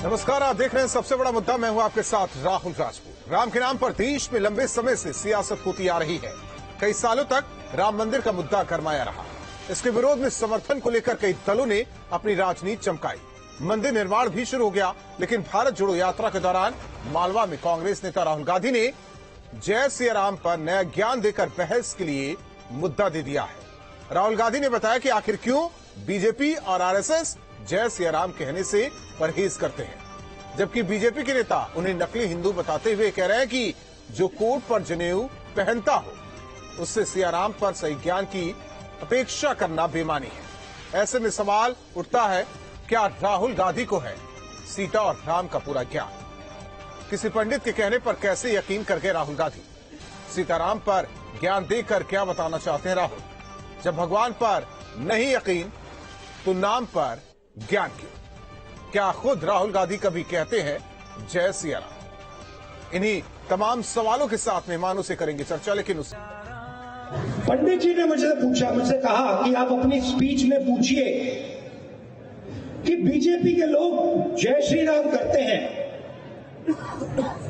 नमस्कार, आप देख रहे हैं सबसे बड़ा मुद्दा। मैं हूं आपके साथ राहुल राजपूत। राम के नाम पर देश में लंबे समय से सियासत होती आ रही है। कई सालों तक राम मंदिर का मुद्दा गरमाया रहा। इसके विरोध में समर्थन को लेकर कई दलों ने अपनी राजनीति चमकाई। मंदिर निर्माण भी शुरू हो गया, लेकिन भारत जोड़ो यात्रा के दौरान मालवा में कांग्रेस नेता राहुल गांधी ने जय सिया राम पर नया ज्ञान देकर बहस के लिए मुद्दा दे दिया है। राहुल गांधी ने बताया कि आखिर क्यों बीजेपी और आरएसएस जय सिया राम कहने से परहेज करते हैं, जबकि बीजेपी के नेता उन्हें नकली हिंदू बताते हुए कह रहे हैं कि जो कोट पर जनेऊ पहनता हो उससे सिया राम पर सही ज्ञान की अपेक्षा करना बेमानी है। ऐसे में सवाल उठता है, क्या राहुल गांधी को है सीता और राम का पूरा ज्ञान? किसी पंडित के कहने पर कैसे यकीन करके राहुल गांधी सीताराम पर ज्ञान देकर क्या बताना चाहते हैं राहुल? जब भगवान पर नहीं यकीन तो नाम पर ज्ञान क्यों? क्या खुद राहुल गांधी कभी कहते हैं जय सिया राम? इन्हीं तमाम सवालों के साथ मेहमानों से करेंगे चर्चा। लेकिन उस पंडित जी ने मुझसे कहा कि आप अपनी स्पीच में पूछिए कि बीजेपी के लोग जय श्री राम करते हैं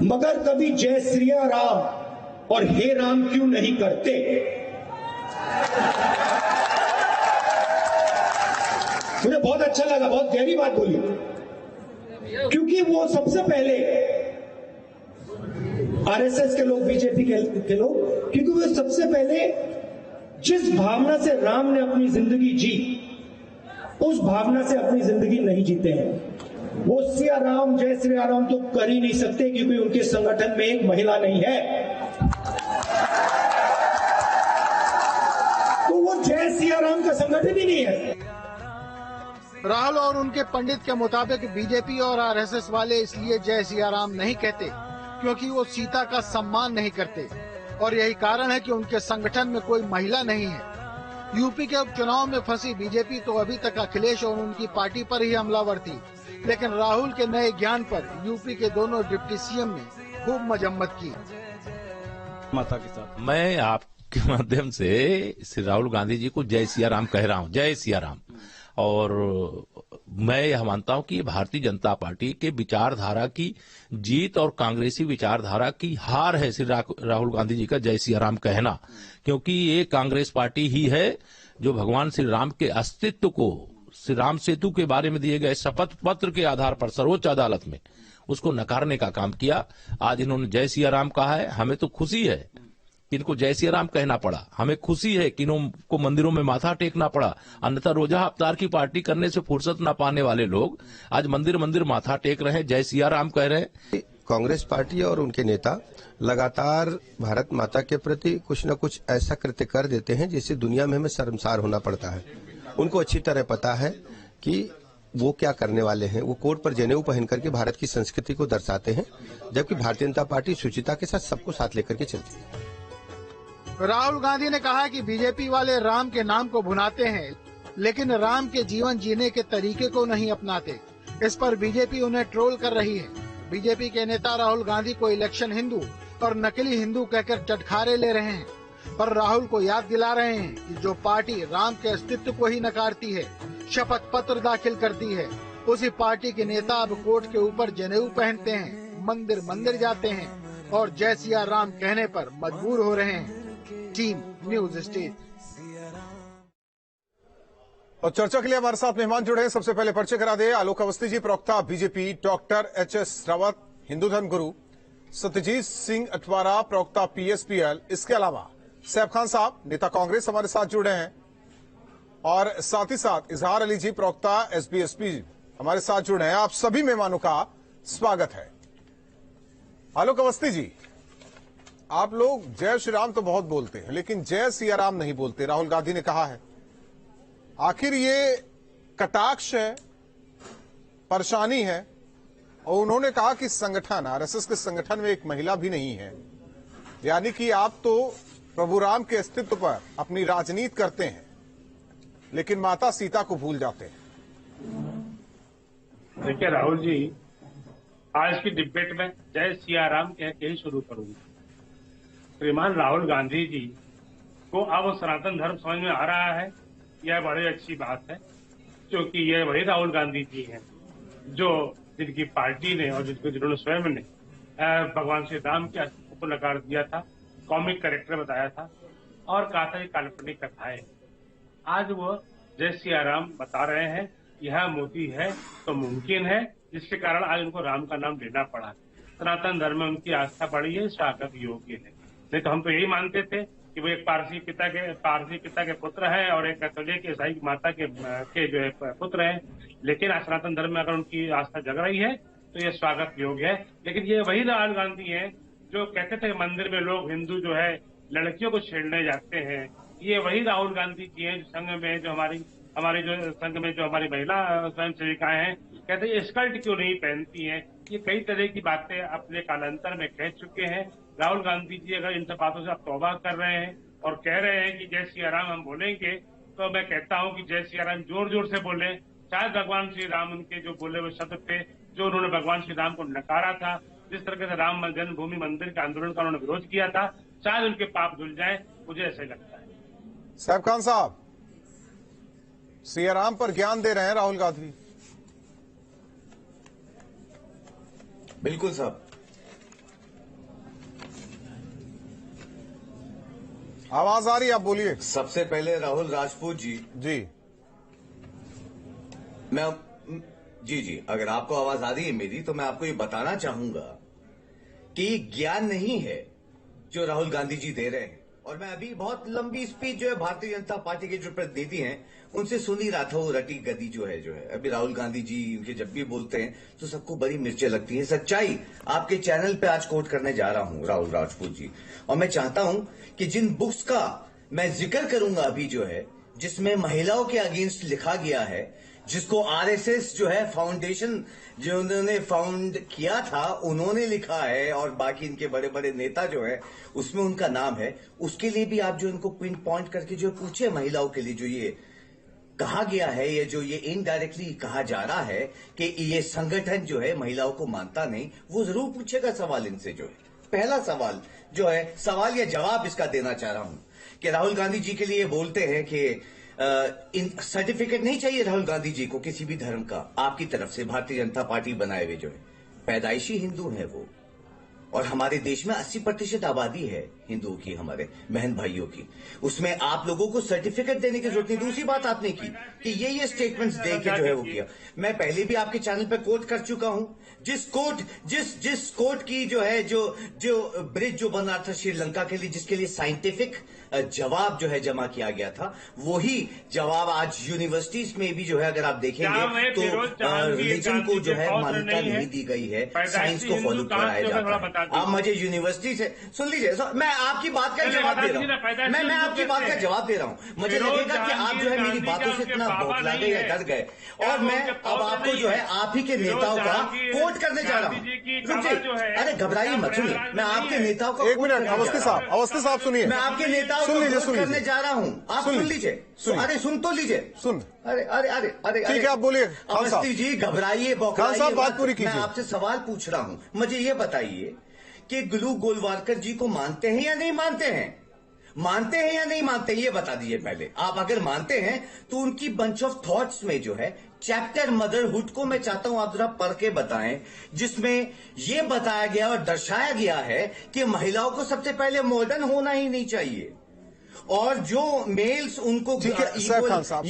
मगर कभी जय श्रिया राम और हे राम क्यों नहीं करते। मुझे बहुत अच्छा लगा, बहुत गहरी बात बोली, क्योंकि वो सबसे पहले आरएसएस के लोग, बीजेपी के लोग, क्योंकि वो सबसे पहले जिस भावना से राम ने अपनी जिंदगी जी उस भावना से अपनी जिंदगी नहीं जीते हैं। वो सिया राम जय श्री राम तो कर ही नहीं सकते, क्योंकि उनके संगठन में एक महिला नहीं है, तो वो जय सिया राम का संगठन ही नहीं है। राहुल और उनके पंडित के मुताबिक बीजेपी और आरएसएस वाले इसलिए जय सिया राम नहीं कहते क्योंकि वो सीता का सम्मान नहीं करते, और यही कारण है कि उनके संगठन में कोई महिला नहीं है। यूपी के उपचुनाव में फंसी बीजेपी तो अभी तक अखिलेश और उनकी पार्टी पर ही हमलावर थी, लेकिन राहुल के नए ज्ञान पर यूपी के दोनों डिप्टी सीएम ने खूब मजम्मत की। माता के साथ मैं आपके माध्यम से श्री राहुल गांधी जी को जय सिया राम कह रहा हूँ, जय सिया राम। और मैं यह मानता हूं कि भारतीय जनता पार्टी के विचारधारा की जीत और कांग्रेसी विचारधारा की हार है श्री राहुल गांधी जी का जय सिया राम कहना, क्योंकि ये कांग्रेस पार्टी ही है जो भगवान श्री राम के अस्तित्व को श्री राम सेतु के बारे में दिए गए शपथ पत्र के आधार पर सर्वोच्च अदालत में उसको नकारने का काम किया। आज इन्होंने जय सिया राम कहा है। हमें तो खुशी है कि इनको जय सिया राम कहना पड़ा, हमें खुशी है कि इनको मंदिरों में माथा टेकना पड़ा, अन्यथा रोजा अवतार की पार्टी करने से फुर्सत न पाने वाले लोग आज मंदिर मंदिर माथा टेक रहे हैं, जय सिया राम कह रहे हैं। कांग्रेस पार्टी और उनके नेता लगातार भारत माता के प्रति कुछ न कुछ ऐसा कृत्य कर देते हैं जिससे दुनिया में हमें शर्मसार होना पड़ता है। उनको अच्छी तरह पता है कि वो क्या करने वाले हैं। वो कोट पर जनेऊ पहन करके भारत की संस्कृति को दर्शाते हैं, जबकि भारतीय जनता पार्टी शुचिता के साथ सबको साथ लेकर के चलती है। राहुल गांधी ने कहा कि बीजेपी वाले राम के नाम को भुनाते हैं, लेकिन राम के जीवन जीने के तरीके को नहीं अपनाते। इस पर बीजेपी उन्हें ट्रोल कर रही है। बीजेपी के नेता राहुल गांधी को इलेक्शन हिंदू और नकली हिंदू कहकर चटखारे ले रहे हैं, पर राहुल को याद दिला रहे हैं कि जो पार्टी राम के अस्तित्व को ही नकारती है, शपथ पत्र दाखिल करती है, उसी पार्टी के नेता अब कोर्ट के ऊपर जनेऊ पहनते हैं, मंदिर मंदिर जाते हैं और जय सिया राम कहने पर मजबूर हो रहे हैं। Team news state. और चर्चा के लिए हमारे साथ मेहमान जुड़े हैं। सबसे पहले परिचय करा दे आलोक अवस्थी जी, प्रवक्ता BJP, doctor HS. Rawat, Hindu धर्म गुरु, सत्यजीत सिंह अठवारा, प्रवक्ता पीएसपीएल। इसके अलावा सैफ खान साहब, नेता कांग्रेस, हमारे साथ जुड़े हैं, और साथ ही साथ इजहार अली जी, प्रवक्ता एसबीएसपी, हमारे साथ जुड़े हैं। आप सभी मेहमानों का स्वागत है। आलोक अवस्थी जी, आप लोग जय श्री राम तो बहुत बोलते हैं, लेकिन जय सिया राम नहीं बोलते, राहुल गांधी ने कहा है। आखिर ये कटाक्ष है, परेशानी है? और उन्होंने कहा कि संगठन, आरएसएस के संगठन में एक महिला भी नहीं है, यानी कि आप तो प्रभु राम के अस्तित्व पर अपनी राजनीति करते हैं, लेकिन माता सीता को भूल जाते हैं। देखिए राहुल जी, आज की डिबेट में जय सिया राम कह के ही शुरू करूंगा। श्रीमान राहुल गांधी जी को अब सनातन धर्म समझ में आ रहा है, यह बड़ी अच्छी बात है, क्योंकि ये वही राहुल गांधी जी हैं जो जिनकी पार्टी ने और जिन्होंने स्वयं ने भगवान श्री राम के अस्तित्व को नकार दिया था, कॉमिक कैरेक्टर बताया था और कहा था ये काल्पनिक कथाएं। आज वो जय सिया राम बता रहे हैं, यह मोदी है तो मुमकिन है, जिसके कारण आज उनको राम का नाम लेना पड़ा। सनातन धर्म में उनकी आस्था बढ़ी है, स्वागत योग्य है। नहीं तो हम तो यही मानते थे कि वो एक पारसी पिता के पुत्र हैं और एक कैथोलिक ईसाई माता के जो है पुत्र हैं। लेकिन सनातन धर्म में अगर उनकी आस्था जग रही है तो ये स्वागत योग्य है। लेकिन ये वही राहुल गांधी हैं जो कहते थे मंदिर में लोग हिंदू जो है लड़कियों को छेड़ने जाते हैं। ये वही राहुल गांधी जी हैं जो संघ में जो हमारी महिला स्वयं सेविकाएं हैं, कहते हैं स्कर्ट क्यों नहीं पहनती हैं। ये कई तरह की बातें अपने कालांतर में कह चुके हैं। राहुल गांधी जी अगर इन सब बातों से अब तौबा कर रहे हैं और कह रहे हैं कि जय सिया राम हम बोलेंगे, तो मैं कहता हूं कि जय सिया राम जोर जोर से बोले। शायद भगवान श्री राम उनके जो बोले हुए शब्द थे, जो उन्होंने भगवान श्री राम को नकारा था, जिस तरह से राम जन्मभूमि मंदिर के आंदोलन का उन्होंने विरोध किया था, शायद उनके पाप धुल जाए, मुझे ऐसा लगता है। सैफ खान साहब, सिया राम पर ज्ञान दे रहे हैं राहुल गांधी। बिल्कुल साहब। आवाज आ रही है, आप बोलिए। सबसे पहले राहुल राजपूत जी जी अगर आपको आवाज आ रही है मेरी, तो मैं आपको ये बताना चाहूंगा कि ज्ञान नहीं है जो राहुल गांधी जी दे रहे हैं। और मैं अभी बहुत लंबी स्पीच जो है भारतीय जनता पार्टी के जो प्रतिनिधि हैं उनसे सुन ही रहा था। वो रटी गदी जो है अभी राहुल गांधी जी उनके जब भी बोलते हैं तो सबको बड़ी मिर्चें लगती हैं। सच्चाई आपके चैनल पे आज कोट करने जा रहा हूं राहुल राजपूत जी, और मैं चाहता हूं कि जिन बुक्स का मैं जिक्र करूंगा अभी जो है, जिसमें महिलाओं के अगेंस्ट लिखा गया है, जिसको आरएसएस जो है फाउंडेशन जो उन्होंने फाउंड किया था उन्होंने लिखा है, और बाकी इनके बड़े बड़े नेता जो है उसमें उनका नाम है, उसके लिए भी आप जो इनको पिन पॉइंट करके जो पूछे महिलाओं के लिए जो ये कहा गया है, ये जो ये इनडायरेक्टली कहा जा रहा है कि ये संगठन जो है महिलाओं को मानता नहीं, वो जरूर पूछेगा सवाल इनसे। जो है पहला सवाल जो है, सवाल या जवाब इसका देना चाह रहा हूं कि राहुल गांधी जी के लिए बोलते हैं कि इन सर्टिफिकेट नहीं चाहिए राहुल गांधी जी को किसी भी धर्म का आपकी तरफ से, भारतीय जनता पार्टी बनाए हुए जो है पैदाइशी हिंदू है वो, और हमारे देश में 80% आबादी है हिंदुओं की, हमारे बहन भाइयों की, उसमें आप लोगों को सर्टिफिकेट देने की जरूरत नहीं। दूसरी बात आपने की कि ये स्टेटमेंट्स दे के जो है वो किया। मैं पहले भी आपके चैनल पे कोट कर चुका हूं, जिस कोर्ट की जो है जो ब्रिज जो बना था श्रीलंका के लिए, जिसके लिए साइंटिफिक जवाब जो है जमा किया गया था, वही जवाब आज यूनिवर्सिटीज में भी जो है अगर आप देखेंगे तो रिलीजन को जो है मान्यता नहीं दी गई है, साइंस को फॉलो कराया जाता है। आप मुझे यूनिवर्सिटी से सुन लीजिए, मैं आपकी बात का जवाब दे रहा हूँ, मैं आपकी बात का जवाब दे रहा हूँ। मुझे लगेगा कि आप जो है मेरी बातों से इतना बौखला गए या डर गए, और मैं अब आपको जो है आप ही के नेताओं का कोट करने जा रहा हूँ। रुकिए, अरे घबराइए मत, सुनिए, मैं आपके नेताओं का एक मिनट, अवस्थी साहब सुनिए, मैं आपके नेताओं को कोट करने जा रहा हूँ, आप सुन लीजिए। अरे सुन तो लीजिए, अरे ठीक है, आप बोलिए। अवस्थी जी घबराइए, खान साहब बात पूरी कीजिए। मैं आपसे सवाल पूछ रहा हूँ, मुझे ये बताइए कि गुलू गोलवारकर जी को मानते हैं या नहीं मानते हैं? मानते हैं या नहीं मानते, ये बता दीजिए पहले। आप अगर मानते हैं तो उनकी बंच ऑफ थॉट्स में जो है चैप्टर मदरहुड को मैं चाहता हूं आप जरा पढ़ के बताएं, जिसमें ये बताया गया और दर्शाया गया है कि महिलाओं को सबसे पहले मॉडर्न होना ही नहीं चाहिए, और जो मेल्स उनको ठीक है। सैफ खान साहब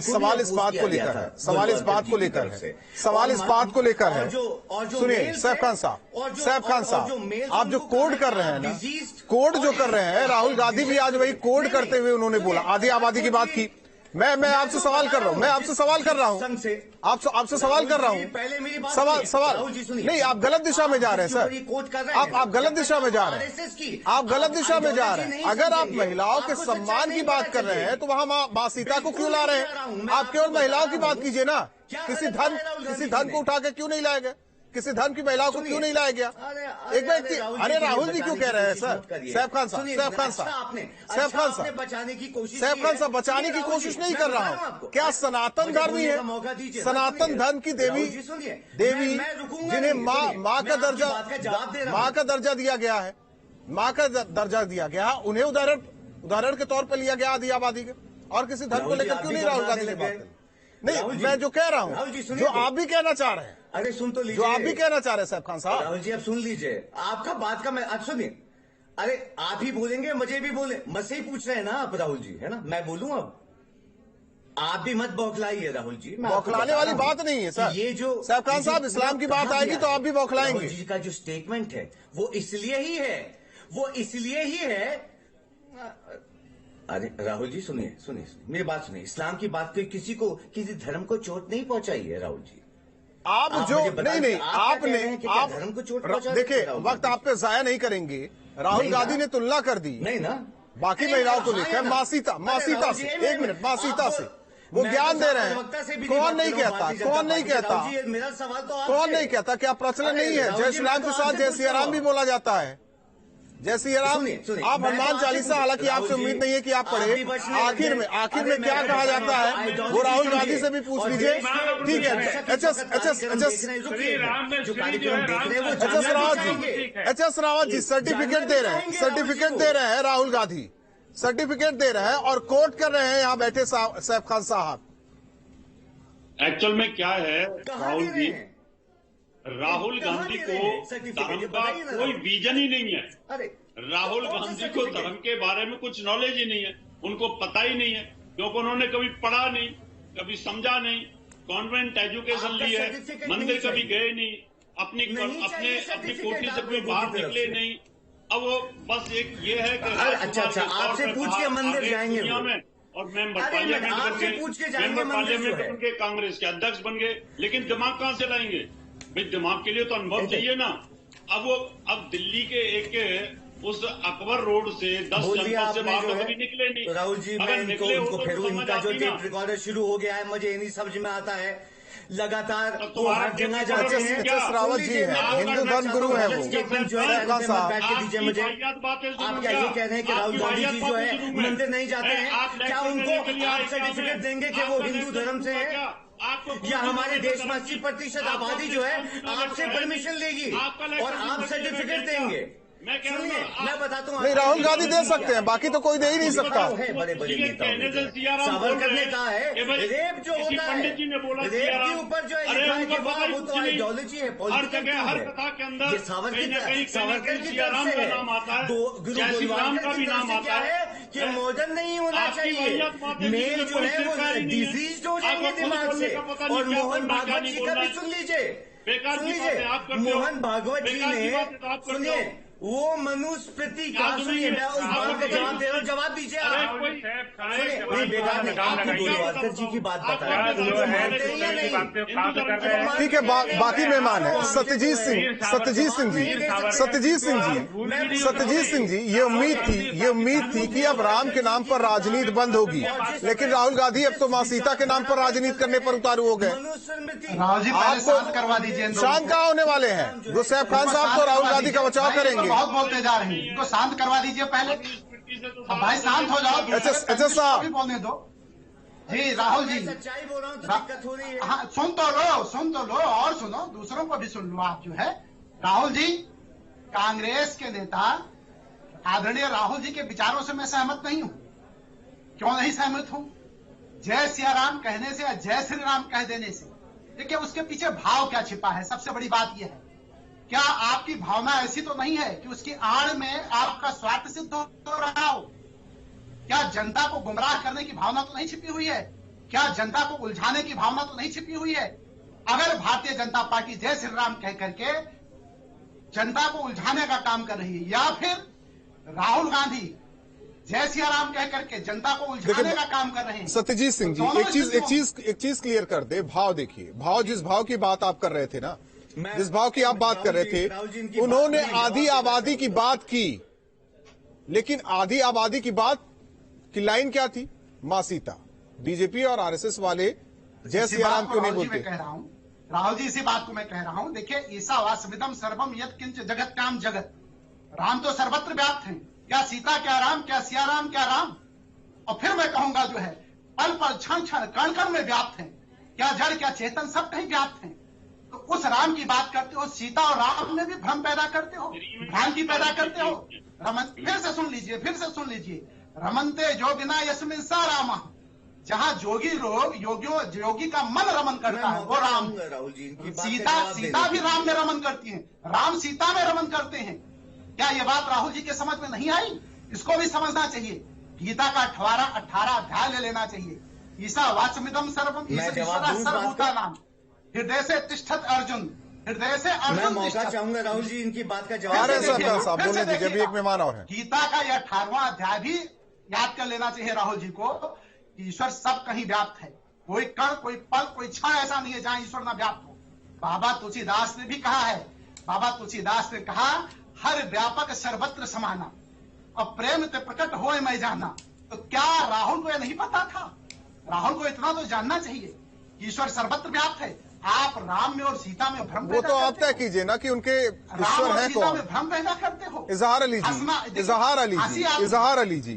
सवाल इस बात को लेकर है, सवाल इस बात को लेकर है। सुनिए सैफ खान साहब, आप जो कोड कर रहे हैं ना, कोड जो कर रहे हैं, राहुल गांधी भी आज वही कोड करते हुए उन्होंने बोला, आधी आबादी की बात की। मैं आपसे सवाल कर रहा हूं, आपसे सवाल कर रहा हूं, सवाल नहीं, आप गलत दिशा में जा रहे हैं सर, आप गलत दिशा में जा रहे हैं, आप गलत दिशा में जा रहे हैं। अगर आप महिलाओं के सम्मान की बात कर रहे हैं तो वहां मां सीता को क्यों ला रहे हैं? आप केवल महिलाओं की बात कीजिए ना, किसी धन को उठा के क्यों नहीं लाया गया? किसी धर्म की महिलाओं को क्यों नहीं लाया गया? एक व्यक्ति, अरे राहुल जी क्यों कह रहे हैं सर? सैफ खान साहब बचाने की कोशिश, बचाने की कोशिश नहीं कर रहा हूं। क्या सनातन धर्म है? सनातन धर्म की देवी जिन्हें माँ का दर्जा दिया गया है, उन्हें उदाहरण के तौर पर लिया गया आधी आबादी के, और किसी धर्म को लेकर क्यों नहीं राहुल गांधी ने बात करी? नहीं, मैं जो कह रहा हूँ, जो आप भी कहना चाह रहे हैं, अरे सुन तो लीजिए, जो आप भी कहना चाह रहे हैं साहब खान साहब। राहुल जी, अब सुन लीजिए, आपका बात का मैं अब सुनिए। अरे आप ही बोलेंगे, मुझे भी बोले, मुझसे ही पूछ रहे हैं ना आप, राहुल जी, है ना? मैं बोलूं अब? आप भी मत बौखलाइए राहुल जी। बौखलाने वाली बात नहीं है सर। ये जो साहब खान साहब, इस्लाम की बात आएगी तो आप भी बौखलाएंगे। राहुल जी का जो स्टेटमेंट है वो इसलिए ही है। अरे राहुल जी, सुनिए, मेरी बात सुनिए। इस्लाम की बात किसी धर्म को चोट नहीं पहुंचाई है राहुल जी। आप जो नहीं, आपने आप धर्म को चोट पहुंचा, देखिए, वक्त आप पे जाया नहीं करेंगे। राहुल गांधी ने तुलना कर दी नहीं ना बाकी महिलाओं को लेकर मासीता से। एक मिनट, मासीता से वो ज्ञान दे रहे हैं। कौन नहीं कहता मेरा सवाल तो कौन नहीं कहता? क्या प्रचलन नहीं है जय श्री राम के साथ जय सिया राम भी बोला जाता है? जय सिया राम, आप हनुमान चालीसा, हालांकि आपसे उम्मीद नहीं है कि आप पढ़े, आखिर में क्या कहा जाता है वो राहुल गांधी से भी पूछ लीजिए। ठीक है, एच.एस. रावत जी सर्टिफिकेट दे रहे हैं राहुल गांधी, सर्टिफिकेट दे रहे हैं और कोट कर रहे हैं यहाँ बैठे सैफ खान साहब। एक्चुअल में क्या है राहुल जी, राहुल गांधी को धर्म का कोई विजन ही नहीं है। राहुल गांधी को धर्म के बारे में कुछ नॉलेज ही नहीं है, उनको पता ही नहीं है, क्योंकि उन्होंने कभी पढ़ा नहीं, कभी समझा नहीं, कॉन्वेंट एजुकेशन ली है, मंदिर कभी गए नहीं, अपनी कोठी से कोई बाहर निकले नहीं। अब वो बस एक ये है कि अच्छा, आपसे पूछ के मंदिर जाएंगे में और मेंबर पार्लियामेंट बन के कांग्रेस के अध्यक्ष बन गए, लेकिन दिमाग कहाँ से लाएंगे भाई? दिमाग के लिए तो अनुभव चाहिए ना। अब दिल्ली के एक उस अकबर रोड से 10 जनपद से बाहर कभी निकले नहीं। राहुल जी, मैं उनको फिर इनका जो टेप रिकॉर्डर शुरू हो गया है, मुझे ये नहीं समझ में आता है। लगातार तो हर जगह जाते हैं। एच.एस. रावत जी हैं, हिंदू धर्म गुरु है वो। स्टेटमेंट जो है बैठ के दीजिए मुझे। आप क्या ये कह रहे हैं कि राहुल गांधी जी जो है मंदिर नहीं जाते हैं? क्या उनको आप सर्टिफिकेट देंगे कि वो हिंदू धर्म से है? या हमारे देश में 80% आबादी जो है आपसे परमिशन लेगी और आप सर्टिफिकेट देंगे? सुनिए, मैं बताता हूँ। नहीं, राहुल गांधी दे सकते हैं, बाकी तो कोई दे ही नहीं सकता। है बड़े नेता सावरकर ने कहा है, रेप जो होता है, रेप के ऊपर जो है लिखा है कि वाह वो तो आइडियोलॉजी है, पॉलिटिकल है। ये सावरकर की तरफ से है। गुरु गोलवालकर की तरफ से क्या है कि मॉडर्न नहीं होना चाहिए, मेल जो है वो डिजीज हो जाएंगे दिमाग से। और मोहन भागवत जी का भी सुन लीजिए, मोहन भागवत जी ने, सुनिए, वो मनुस्मृति का, सुनिए, मैं उस बात का जवाब दे रहा हूँ, जवाब दीजिए आप। नहीं, बेकार नहीं, आपने गोलवालकर जी की बात बताया, उनको मानते हैं या नहीं? ठीक है, बाकी मेहमान है सत्यजीत सिंह जी। ये उम्मीद थी कि अब राम के नाम पर राजनीति बंद होगी, लेकिन राहुल गांधी अब तो माँ सीता के नाम पर राजनीति करने पर उतारू हो गए। आपको करवा दीजिए, शांत कहाँ होने वाले हैं? जो सैफ खान साहब तो राहुल गांधी का बचाव करेंगे। बहुत बोलते जा रहे हैं, इनको शांत करवा दीजिए पहले। अब भाई शांत हो जाओ। अच्छा साहब बोलने दो जी। राहुल जी, सच्चाई बोल रहा हूँ तो दिक्कत हो रही है। हाँ, सुन तो लो और सुनो, दूसरों को भी सुन लो। आप जो है राहुल जी, कांग्रेस के नेता आदरणीय राहुल जी के विचारों से मैं सहमत नहीं हूँ। क्यों नहीं सहमत हूँ? जय सिया राम कहने से या जय श्री राम कह देने से, देखिए उसके पीछे भाव क्या छिपा है। सबसे बड़ी बात यह है, क्या आपकी भावना ऐसी तो नहीं है कि उसकी आड़ में आपका स्वार्थ सिद्ध हो रहा हो? क्या जनता को गुमराह करने की भावना तो नहीं छिपी हुई है? क्या जनता को उलझाने की भावना तो नहीं छिपी हुई है? अगर भारतीय जनता पार्टी जय श्री राम कह करके जनता को उलझाने का काम कर रही है, या फिर राहुल गांधी जय सिया राम कह करके जनता को उलझाने का काम कर रहे हैं। सत्यजीत सिंह जी, एक चीज क्लियर कर दे। भाव देखिए, भाव जिस भाव की बात आप कर रहे थे ना, जिस भाव की आप बात कर रहे थे, उन्होंने आधी आबादी की बात की, लेकिन आधी आबादी की बात की लाइन क्या थी? माँ सीता। बीजेपी और आरएसएस वाले जय सिया राम क्यों नहीं बोलते? राहुल जी, इसी बात को मैं कह रहा हूं। देखिए, ईसा वासविदम सर्वम यत् किंच जगत काम जगत, राम तो सर्वत्र व्याप्त हैं। क्या सीता, क्या राम, क्या सिया राम, क्या राम? और फिर मैं कहूंगा जो है पल पल क्षण क्षण कण कण में व्याप्त हैं। क्या जड़, क्या चेतन, सब कहीं व्याप्त हैं। तो उस राम की बात करते हो, सीता और राम में भी भ्रम पैदा करते हो, भ्रांति पैदा करते हो। फिर से सुन लीजिए, रमनते जो बिना यस्मिन सा राम जहां जोगी लोग योगी का मन रमन करता है वो राम। राहुल जी, इनकी बात का सीता जवाब दे सीता भी दीजिए। राम में रमन करती है, राम सीता में रमन करते हैं। क्या ये बात राहुल जी के समझ में नहीं आई? इसको भी समझना चाहिए। गीता का 18 अध्याय ले लेना चाहिए। ईसा वाचमिदम सर्वम मैं जवाब दूं इस बात सर्वभूता का? नाम हृदय से तिष्ठत अर्जुन, हृदय से मैं अर्जुन मौका तिष्ठत। चाहूंगा राहुल जी, इनकी बात का अरे जवाब सर, दीजिए। खान साहब बोलने दीजिए, अभी एक मेहमान और हैं। गीता का यह 18वां अध्याय भी याद कर लेना चाहिए राहुल जी को। ईश्वर सब कहीं व्याप्त है, कोई कण, कोई पल, कोई क्षण ऐसा नहीं है जहां ईश्वर ना व्याप्त हो। बाबा तुलसीदास ने भी कहा है, बाबा तुलसीदास ने कहा हर व्यापक सर्वत्र समाना, और प्रेम ते प्रकट होए मैं जाना। तो क्या राहुल को यह नहीं पता था? राहुल को इतना तो जानना चाहिए कि ईश्वर सर्वत्र व्याप्त है। आप राम में और सीता में भ्रम वो पैदा तो आप करते तय हो। कीजिए ना कि उनके राम ईश्वर और हैं सीता कौन। में भ्रम पैदा करते हो। इजहार अली जी, देखिए, इजहार अली हंसी जी, आप- इजहार अली जी,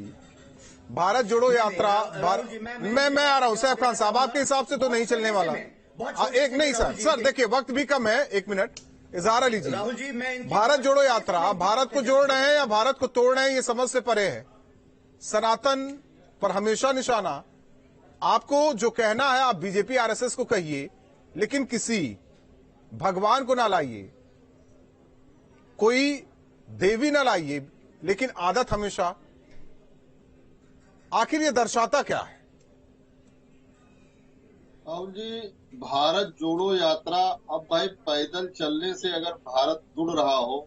भारत जोड़ो यात्रा। राहुल जी, मैं आ रहा हूं सैफ खान साहब, आपके हिसाब से तो नहीं चलने वाला। एक नहीं सर देखिए वक्त भी कम है, एक मिनट। इजहार अली जी, राहुल जी, मैं इनकी भारत जोड़ो यात्रा भारत को जोड़ रहे हैं या भारत को तोड़ रहे हैं, ये समझ से परे है। सनातन पर हमेशा निशाना। आपको जो कहना है आप बीजेपी आरएसएस को कहिए, लेकिन किसी भगवान को ना लाइए, कोई देवी ना लाइए, लेकिन आदत हमेशा। आखिर ये दर्शाता क्या है? राहुल जी, भारत जोड़ो यात्रा, अब भाई पैदल चलने से अगर भारत जुड़ रहा हो,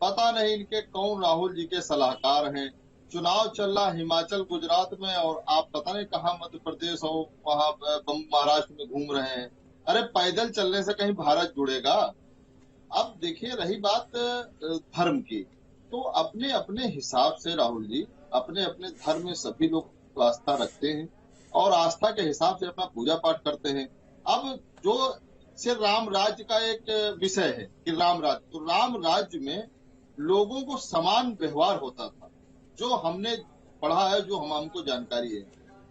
पता नहीं इनके कौन राहुल जी के सलाहकार हैं। चुनाव चल रहा हिमाचल गुजरात में और आप पता नहीं कहाँ मध्य प्रदेश और वहाँ महाराष्ट्र में घूम रहे हैं। अरे पैदल चलने से कहीं भारत जुड़ेगा? अब देखिए, रही बात धर्म की, तो अपने अपने हिसाब से राहुल जी, अपने अपने धर्म में सभी लोग आस्था रखते हैं और आस्था के हिसाब से अपना पूजा पाठ करते हैं। अब जो सिर्फ राम राज्य का एक विषय है कि राम राज्य, तो राम राज्य में लोगों को समान व्यवहार होता था, जो हमने पढ़ा है, जो हमको जानकारी है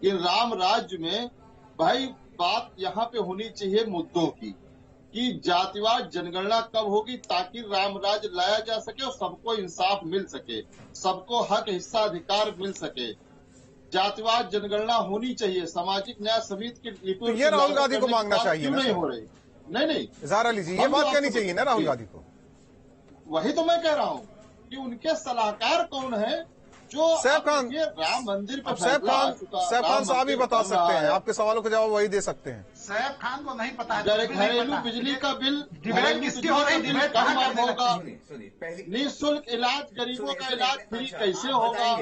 कि राम राज्य में भाई बात यहाँ पे होनी चाहिए मुद्दों की कि जातिवाद जनगणना कब होगी ताकि राम राज्य लाया जा सके और सबको इंसाफ मिल सके, सबको हक हिस्सा अधिकार मिल सके। जातिवाद जनगणना होनी चाहिए, सामाजिक न्याय समिति की तो ये राहुल गांधी को मांगना चाहिए ना? नहीं हो रही। नहीं इजहार अली जी, ये बात कहनी चाहिए ना राहुल गांधी को। वही तो मैं कह रहा हूँ कि उनके सलाहकार कौन है जो सैफ खान, राम मंदिर पर सैफ खान साहब ही बता सकते हैं, आपके सवालों का जवाब वही दे सकते हैं। सैफ खान को नहीं पता है, घरेलू बिजली का बिल, डिबेट किसकी हो रही है? डिबेट कम कहाँ करने होगा, लगती है? निःशुल्क इलाज, गरीबों का इलाज फ्री कैसे होगा,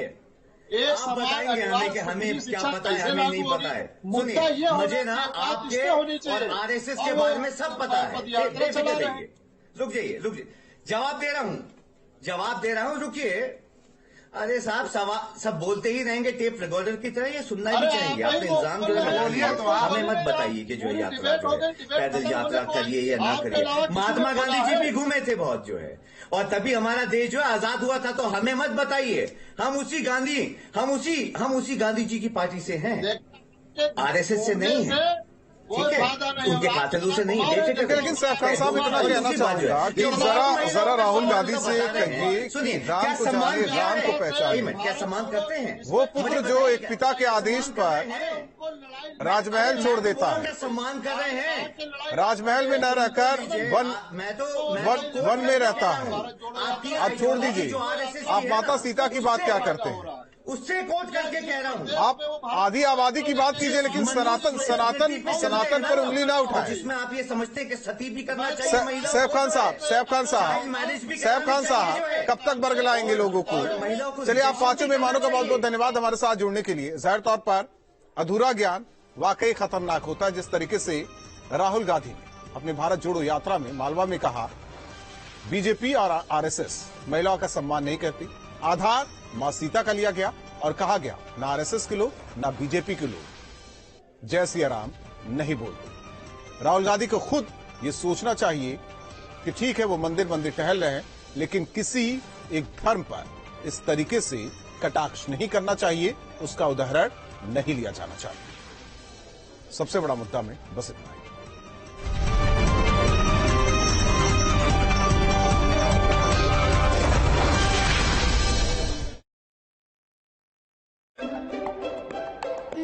एक आप समान बताएंगे हमें कि हमें क्या पता है, हमें नहीं पता है। मुद्दा ये सुनिए, मुझे ना आपके आपके और आरएसएस के बारे में सब पता है। यात्रा चला रहे हैं। रुक जाइए, जवाब दे रहा हूँ, रुकिए। अरे साहब, सब बोलते ही रहेंगे टेप रिकॉर्डर की तरह, ये सुनना भी चाहिए। आपने इंतजाम जो है लगा दिया, हमें मत बताइए कि जो यात्रा जो है पैदल यात्रा करिए या ना करिए। महात्मा गांधी जी भी घूमे थे बहुत जो है, और तभी हमारा देश जो है आजाद हुआ था। तो हमें मत बताइए, हम उसी गांधी जी की पार्टी से हैं, आरएसएस से नहीं है, ठीक है? उनके कातलों से नहीं है। लेकिन सैफ खान साहब इतना कहना चाहूंगा कि जरा राहुल गांधी से कहिए सुनिए, कि राम क्या को सम्मान जानिए, किया राम को है? पहचानिए। क्या सम्मान करते हैं वो पुत्र जो एक पिता के आदेश पर राजमहल छोड़ देता है, क्या सम्मान कर रहे हैं? राजमहल में न रहकर वन में रहता है। आप छोड़ दीजिए, आप माता सीता की बात क्या करते हैं? उससे कोट करके कह रहा हूँ। आप आधी आबादी की बात कीजिए, लेकिन सनातन पर उंगली ना उठाए। जिसमें आप ये समझते हैं कि सती भी करना चाहिए महिलाओं सैफ को। खान साहब कब तक बरगलाएंगे लोगों को? चलिए, आप पांचों मेहमानों का बहुत बहुत धन्यवाद हमारे साथ जुड़ने के लिए। जाहिर तौर पर अधूरा ज्ञान वाकई खतरनाक होता है। जिस तरीके से राहुल गांधी ने अपने भारत जोड़ो यात्रा में मालवा में कहा, बीजेपी और आरएसएस महिलाओं का सम्मान नहीं करती, आधार मां सीता का लिया गया और कहा गया ना आरएसएस के लोग ना बीजेपी के लोग जय सिया राम नहीं बोलते। राहुल गांधी को खुद ये सोचना चाहिए कि ठीक है वो मंदिर टहल रहे हैं, लेकिन किसी एक धर्म पर इस तरीके से कटाक्ष नहीं करना चाहिए, उसका उदाहरण नहीं लिया जाना चाहिए। सबसे बड़ा मुद्दा में बस इतना ही।